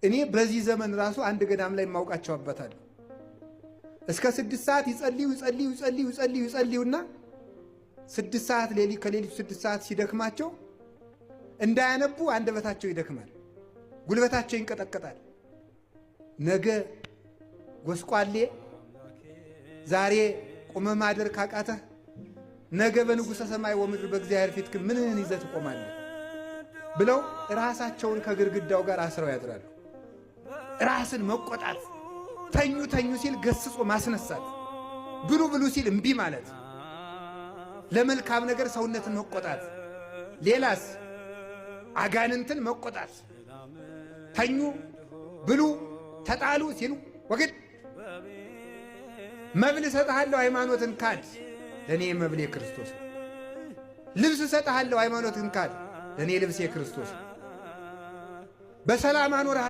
እኔ በዚህ ዘመን ራሱ አንድ ገዳም ላይ ማውቃቸው አባታለሁ። እስከ 6 ሰዓት ይጸልዩና 6 ሰዓት ከሌሊቱ 6 ሰዓት ሲደክማቸው እንዳያነቡ አንደበታቸው ይደክማል፣ ጉልበታቸው ይንቀጠቀጣል። ነገ ጎስቋሌ ዛሬ ቁመ ማደር ካቃተህ ነገ በንጉሠ ሰማይ ወምድር በእግዚአብሔር ፊት ግን ምንህን ይዘህ ትቆማለህ ብለው ራሳቸውን ከግድግዳው ጋር አስረው ያድራሉ። ራስን መቆጣት፣ ተኙ ሲል ገስጾ ማስነሳት፣ ብሉ ሲል እምቢ ማለት፣ ለመልካም ነገር ሰውነትን መቆጣት፣ ሌላስ አጋንንትን መቆጣት፣ ተኙ ብሉ ተጣሉ ሲሉ ወግድ መብል እሰጥሃለሁ ሃይማኖትን ካድ፣ ለእኔ መብሌ ክርስቶስ። ልብስ እሰጥሃለሁ ሃይማኖትን ካድ፣ ለእኔ ልብሴ ክርስቶስ። በሰላም አኖርሃለሁ